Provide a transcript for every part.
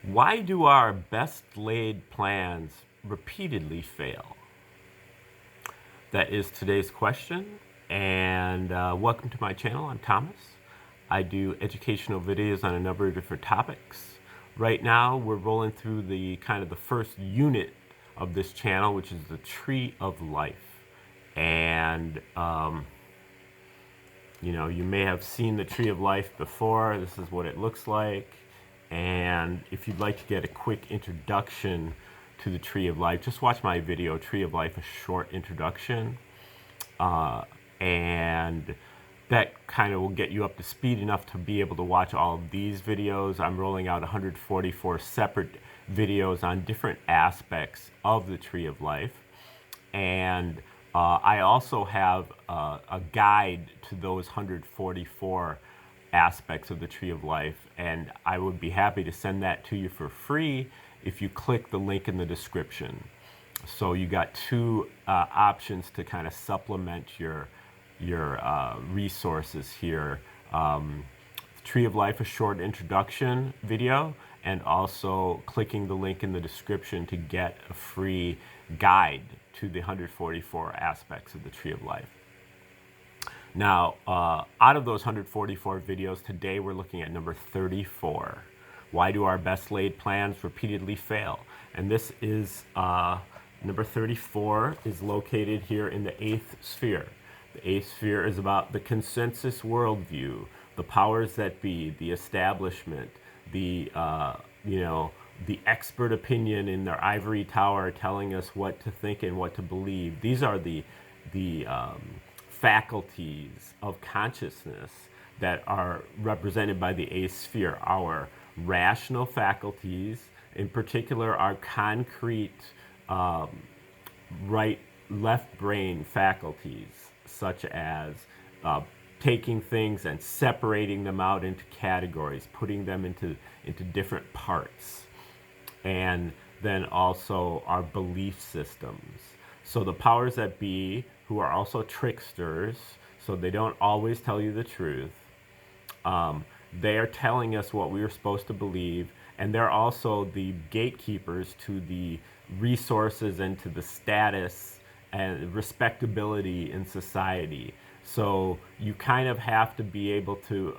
Why do our best laid plans repeatedly fail? That is today's question, and welcome to my channel. I'm Thomas. I do educational videos on a number of different topics. Right now, we're rolling through the first unit of this channel, which is the Tree of Life. And you may have seen the Tree of Life before. This is what it looks like. And if you'd like to get a quick introduction to the Tree of Life, just watch my video, Tree of Life, a short introduction. And that kind of will get you up to speed enough to be able to watch all of these videos. I'm rolling out 144 separate videos on different aspects of the Tree of Life. And I also have a guide to those 144 aspects of the Tree of Life, and I would be happy to send that to you for free if you click the link in the description. So you got two options to kind of supplement your resources here. Tree of Life, a short introduction video, and also clicking the link in the description to get a free guide to the 144 aspects of the Tree of Life. Now, out of those 144 videos, today we're looking at number 34. Why do our best laid plans repeatedly fail? And this is, number 34 is located here in the 8th sphere. The 8th sphere is about the consensus worldview, the powers that be, the establishment, the expert opinion in their ivory tower telling us what to think and what to believe. These are the faculties of consciousness that are represented by the 8th sphere. Our rational faculties, in particular our concrete left brain faculties, such as taking things and separating them out into categories, putting them into different parts, and then also our belief systems. So the powers that be, who are also tricksters, so they don't always tell you the truth, they are telling us what we are supposed to believe, and they're also the gatekeepers to the resources and to the status and respectability in society. So you kind of have to be able to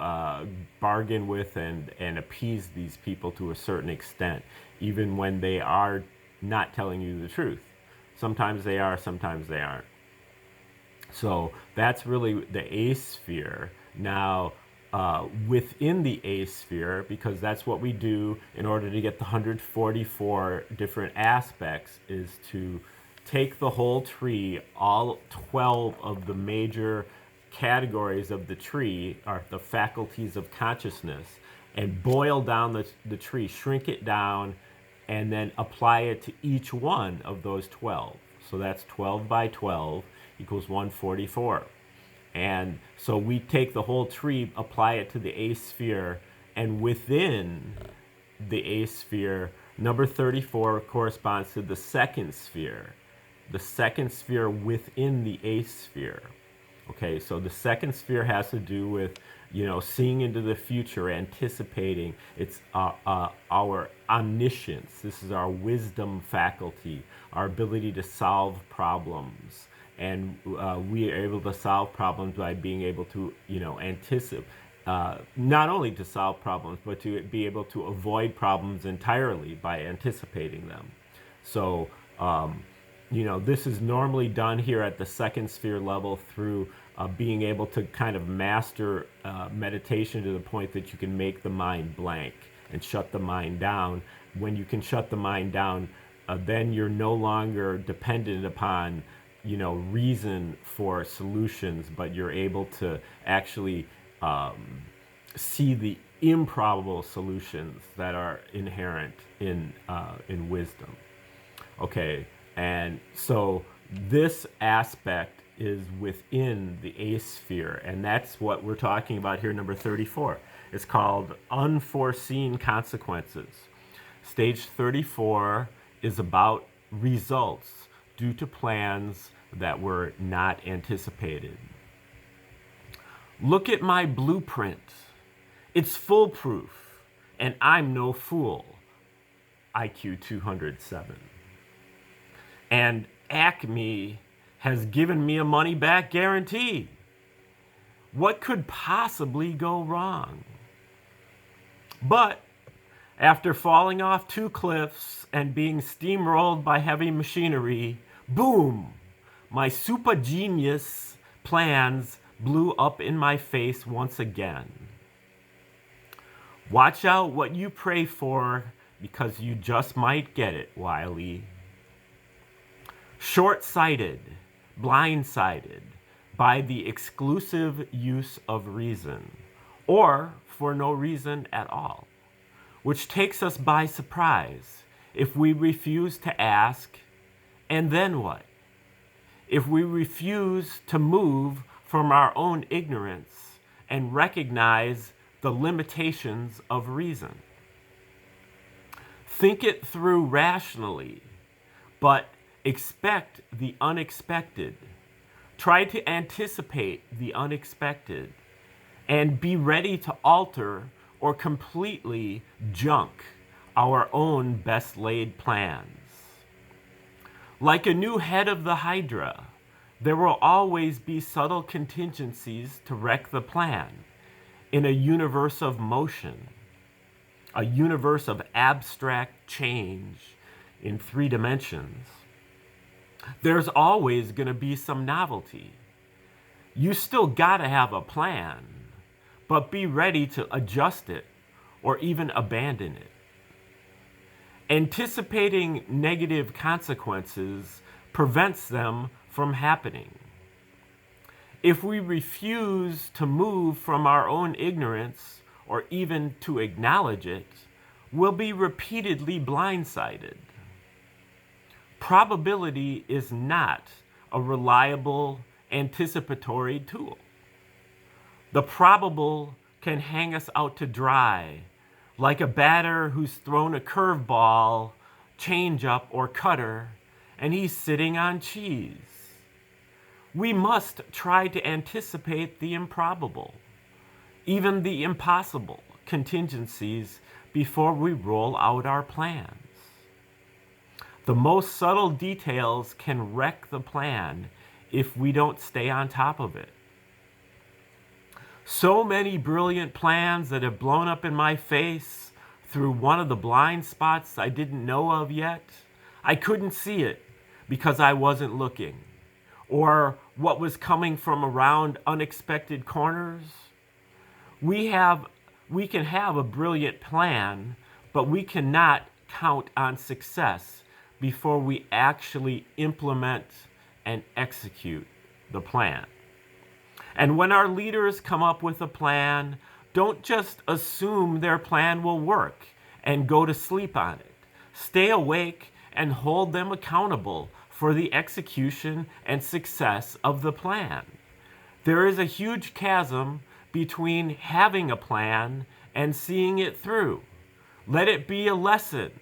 bargain with and appease these people to a certain extent, even when they are not telling you the truth. Sometimes they are, sometimes they aren't. So that's really the 8th sphere. Now, within the 8th sphere, because that's what we do in order to get the 144 different aspects, is to take the whole tree, all 12 of the major categories of the tree, are the faculties of consciousness, and boil down the tree, shrink it down, and then apply it to each one of those 12. So that's 12 by 12 equals 144. And so we take the whole tree, apply it to the 8th sphere, and within the 8th sphere, number 34 corresponds to the 2nd sphere. The 2nd sphere within the 8th sphere. Okay, so the 2nd sphere has to do with, seeing into the future, anticipating. It's our omniscience. This is our wisdom faculty, our ability to solve problems. And we are able to solve problems by being able to, anticipate, not only to solve problems, but to be able to avoid problems entirely by anticipating them. So, this is normally done here at the 2nd sphere level through being able to kind of master meditation to the point that you can make the mind blank and shut the mind down. When you can shut the mind down, then you're no longer dependent upon reason for solutions, but you're able to actually see the improbable solutions that are inherent in wisdom. Okay, and so this aspect is within the 8th sphere, and that's what we're talking about here, number 34. It's called unforeseen consequences. Stage 34 is about results due to plans that were not anticipated. Look at my blueprint. It's foolproof, and I'm no fool. IQ 207. And Acme has given me a money-back guarantee. What could possibly go wrong? But after falling off 2 cliffs and being steamrolled by heavy machinery, boom, my super genius plans blew up in my face once again. Watch out what you pray for, because you just might get it, Wiley. Short-sighted, blindsided by the exclusive use of reason, or for no reason at all, which takes us by surprise if we refuse to ask, and then what? If we refuse to move from our own ignorance and recognize the limitations of reason. Think it through rationally, but expect the unexpected. Try to anticipate the unexpected and be ready to alter or completely junk our own best laid plans. Like a new head of the Hydra, there will always be subtle contingencies to wreck the plan in a universe of motion, a universe of abstract change in 3 dimensions. There's always going to be some novelty. You still got to have a plan, but be ready to adjust it or even abandon it. Anticipating negative consequences prevents them from happening. If we refuse to move from our own ignorance or even to acknowledge it, we'll be repeatedly blindsided. Probability is not a reliable anticipatory tool. The probable can hang us out to dry, like a batter who's thrown a curveball, changeup, or cutter, and he's sitting on cheese. We must try to anticipate the improbable, even the impossible contingencies before we roll out our plans. The most subtle details can wreck the plan if we don't stay on top of it. So many brilliant plans that have blown up in my face through one of the blind spots I didn't know of yet. I couldn't see it because I wasn't looking, or what was coming from around unexpected corners. We can have a brilliant plan, but we cannot count on success before we actually implement and execute the plan. And when our leaders come up with a plan, don't just assume their plan will work and go to sleep on it. Stay awake and hold them accountable for the execution and success of the plan. There is a huge chasm between having a plan and seeing it through. Let it be a lesson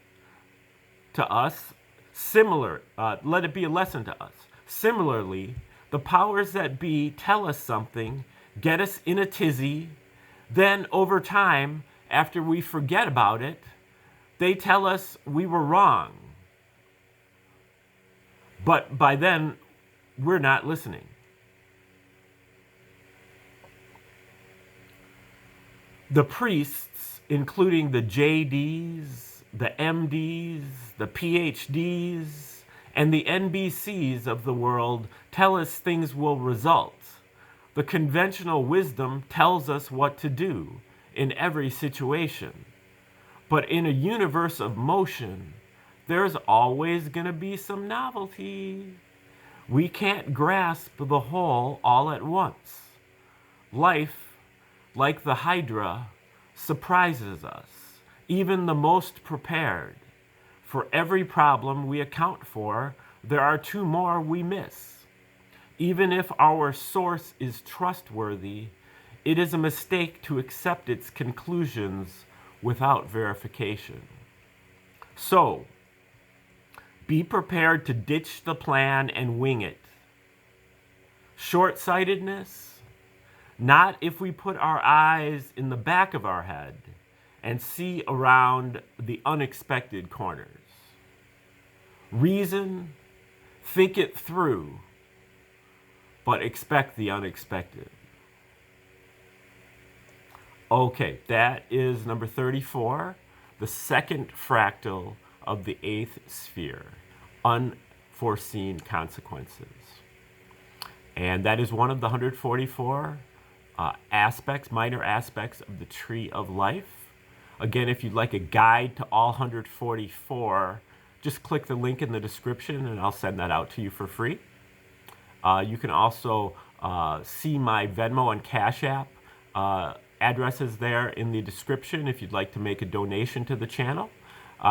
to us. Let it be a lesson to us. Similarly, the powers that be tell us something, get us in a tizzy, then over time, after we forget about it, they tell us we were wrong. But by then, we're not listening. The priests, including the JDs, the MDs, the PhDs, and the NBCs of the world tell us things will result. The conventional wisdom tells us what to do in every situation. But in a universe of motion, there's always going to be some novelty. We can't grasp the whole all at once. Life, like the Hydra, surprises us, even the most prepared. For every problem we account for, there are 2 more we miss. Even if our source is trustworthy, it is a mistake to accept its conclusions without verification. So, be prepared to ditch the plan and wing it. Short-sightedness? Not if we put our eyes in the back of our head and see around the unexpected corners. Reason, think it through, but expect the unexpected. Okay, that is number 34, the second fractal of the 8th sphere, unforeseen consequences. And that is one of the 144 aspects, minor aspects of the tree of life. Again, if you'd like a guide to all 144, just click the link in the description and I'll send that out to you for free. You can also see my Venmo and Cash App addresses there in the description if you'd like to make a donation to the channel.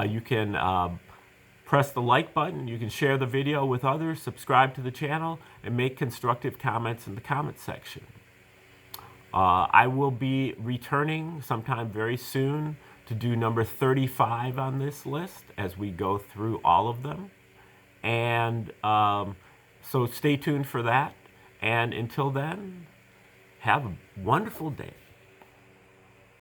You can press the like button, you can share the video with others, subscribe to the channel, and make constructive comments in the comment section. I will be returning sometime very soon to do number 35 on this list as we go through all of them. And so stay tuned for that. And until then, have a wonderful day.